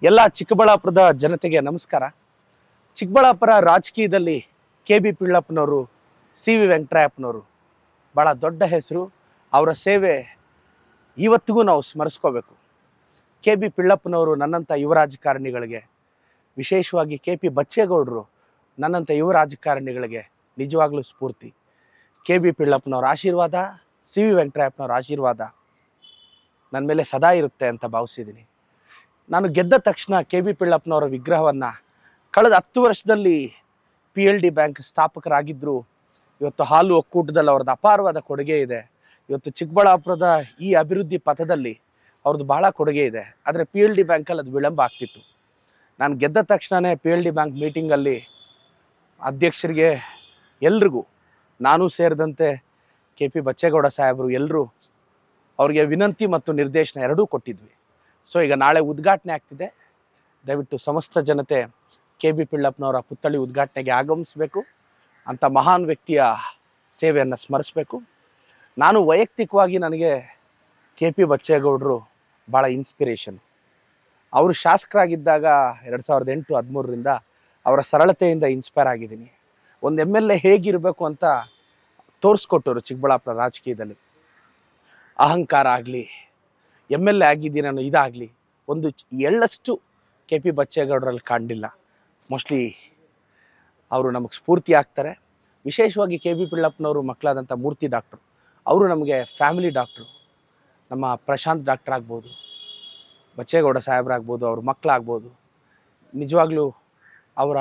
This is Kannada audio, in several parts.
ಎಲ್ಲ ಚಿಕ್ಕಬಳ್ಳಾಪುರದ ಜನತೆಗೆ ನಮಸ್ಕಾರ. ಚಿಕ್ಕಬಳ್ಳಾಪುರ ರಾಜಕೀಯದಲ್ಲಿ ಕೆ.ಬಿ. ಪಿಳ್ಳಪ್ಪನವರು, ಸಿ.ವಿ. ವೆಂಕಟರಾಯಪ್ಪನವರು ಭಾಳ ದೊಡ್ಡ ಹೆಸರು. ಅವರ ಸೇವೆ ಇವತ್ತಿಗೂ ನಾವು ಸ್ಮರಿಸ್ಕೋಬೇಕು. ಕೆ.ಬಿ. ಪಿಳ್ಳಪ್ಪನವರು ನನ್ನಂಥ ಯುವ ರಾಜಕಾರಣಿಗಳಿಗೆ, ವಿಶೇಷವಾಗಿ ಕೆ.ಪಿ. ಬಚ್ಚೇಗೌಡರು ನನ್ನಂಥ ಯುವ ರಾಜಕಾರಣಿಗಳಿಗೆ ನಿಜವಾಗ್ಲೂ ಸ್ಫೂರ್ತಿ. ಕೆ.ಬಿ. ಪಿಳ್ಳಪ್ಪನವರ ಆಶೀರ್ವಾದ, ಸಿ.ವಿ. ವೆಂಕಟರಾಯಪ್ಪನವರ ಆಶೀರ್ವಾದ ನನ್ನ ಮೇಲೆ ಸದಾ ಇರುತ್ತೆ ಅಂತ ಭಾವಿಸಿದ್ದೀನಿ. ನಾನು ಗೆದ್ದ ತಕ್ಷಣ ಕೆ.ಬಿ. ಪಿಳ್ಳಪ್ಪನವರ ವಿಗ್ರಹವನ್ನು ಕಳೆದ 10 ವರ್ಷದಲ್ಲಿ PLD ಬ್ಯಾಂಕ್ ಸ್ಥಾಪಕರಾಗಿದ್ದರು. ಇವತ್ತು ಹಾಲು ಒಕ್ಕೂಟದಲ್ಲಿ ಅವ್ರದ್ದು ಅಪಾರವಾದ ಕೊಡುಗೆ ಇದೆ. ಇವತ್ತು ಚಿಕ್ಕಬಳ್ಳಾಪುರದ ಈ ಅಭಿವೃದ್ಧಿ ಪಥದಲ್ಲಿ ಅವ್ರದ್ದು ಭಾಳ ಕೊಡುಗೆ ಇದೆ. ಆದರೆ PLD ಬ್ಯಾಂಕಲ್ಲಿ ಅದು ವಿಳಂಬ ಆಗ್ತಿತ್ತು. ನಾನು ಗೆದ್ದ ತಕ್ಷಣವೇ PLD ಬ್ಯಾಂಕ್ ಮೀಟಿಂಗಲ್ಲಿ ಅಧ್ಯಕ್ಷರಿಗೆ ಎಲ್ರಿಗೂ, ನಾನು ಸೇರಿದಂತೆ ಕೆ.ಪಿ. ಬಚ್ಚೇಗೌಡ ಸಾಹೇಬರು ಎಲ್ಲರೂ ಅವ್ರಿಗೆ ವಿನಂತಿ ಮತ್ತು ನಿರ್ದೇಶನ ಎರಡೂ ಕೊಟ್ಟಿದ್ವಿ. ಸೊ ಈಗ ನಾಳೆ ಉದ್ಘಾಟನೆ ಆಗ್ತಿದೆ. ದಯವಿಟ್ಟು ಸಮಸ್ತ ಜನತೆ ಕೆ.ಬಿ. ಪಿಳ್ಳಪ್ಪನವರ ಪುತ್ಥಳಿ ಉದ್ಘಾಟನೆಗೆ ಆಗಮಿಸಬೇಕು. ಅಂಥ ಮಹಾನ್ ವ್ಯಕ್ತಿಯ ಸೇವೆಯನ್ನು ಸ್ಮರಿಸಬೇಕು. ನಾನು ವೈಯಕ್ತಿಕವಾಗಿ ನನಗೆ ಕೆ.ಪಿ. ಬಚ್ಚೇಗೌಡರು ಭಾಳ ಇನ್ಸ್ಪಿರೇಷನ್. ಅವರು ಶಾಸಕರಾಗಿದ್ದಾಗ 2008-13ರಿಂದ ಅವರ ಸರಳತೆಯಿಂದ ಇನ್ಸ್ಪೈರ್ ಆಗಿದ್ದೀನಿ. ಒಂದು MLA ಹೇಗಿರಬೇಕು ಅಂತ ತೋರಿಸ್ಕೊಟ್ಟರು ಚಿಕ್ಕಬಳ್ಳಾಪುರ ರಾಜಕೀಯದಲ್ಲಿ. ಅಹಂಕಾರ ಆಗಲಿ, MLA ಆಗಿದ್ದೀನಿ ಅನ್ನೋ ಇದಾಗಲಿ ಒಂದು ಎಳ್ಳಷ್ಟು ಕೆ.ಪಿ. ಬಚ್ಚೇಗೌಡರಲ್ಲಿ ಕಾಣಲಿಲ್ಲ. ಮೋಸ್ಟ್ಲಿ ಅವರು ನಮಗೆ ಸ್ಫೂರ್ತಿ ಆಗ್ತಾರೆ. ವಿಶೇಷವಾಗಿ ಕೆ.ಬಿ. ಪಿಳ್ಳಪ್ಪನವರು ಮಕ್ಕಳಾದಂಥ ಮೂರ್ತಿ ಡಾಕ್ಟ್ರು, ಅವರು ನಮಗೆ ಫ್ಯಾಮಿಲಿ ಡಾಕ್ಟ್ರು. ನಮ್ಮ ಪ್ರಶಾಂತ್ ಡಾಕ್ಟರ್ ಆಗ್ಬೋದು, ಬಚ್ಚೇಗೌಡ ಸಾಹೇಬ್ರಾಗ್ಬೋದು, ಅವ್ರ ಮಕ್ಕಳಾಗ್ಬೋದು. ನಿಜವಾಗ್ಲೂ ಅವರ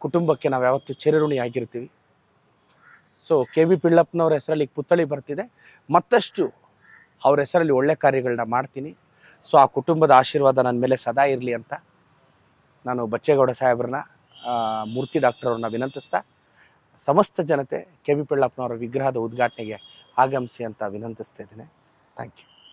ಕುಟುಂಬಕ್ಕೆ ನಾವು ಯಾವತ್ತೂ ಚಿರಋಣಿ ಆಗಿರ್ತೀವಿ. ಸೊ ಕೆ.ಬಿ. ಪಿಳ್ಳಪ್ಪನವ್ರ ಹೆಸರಲ್ಲಿ ಪುತ್ಥಳಿ ಬರ್ತಿದೆ. ಮತ್ತಷ್ಟು ಅವ್ರ ಹೆಸರಲ್ಲಿ ಒಳ್ಳೆ ಕಾರ್ಯಗಳನ್ನ ಮಾಡ್ತೀನಿ. ಸೊ ಆ ಕುಟುಂಬದ ಆಶೀರ್ವಾದ ನನ್ನ ಮೇಲೆ ಸದಾ ಇರಲಿ ಅಂತ ನಾನು ಬಚ್ಚೇಗೌಡ ಸಾಹೇಬ್ರನ್ನ, ಮೂರ್ತಿ ಡಾಕ್ಟರ್ ಅವ್ರನ್ನ ವಿನಂತಿಸ್ತಾ, ಸಮಸ್ತ ಜನತೆ ಕೆ.ಬಿ. ಪಿಳ್ಳಪ್ಪನವರ ವಿಗ್ರಹದ ಉದ್ಘಾಟನೆಗೆ ಆಗಮಿಸಿ ಅಂತ ವಿನಂತಿಸ್ತಾ ಇದ್ದೀನಿ. Thank you.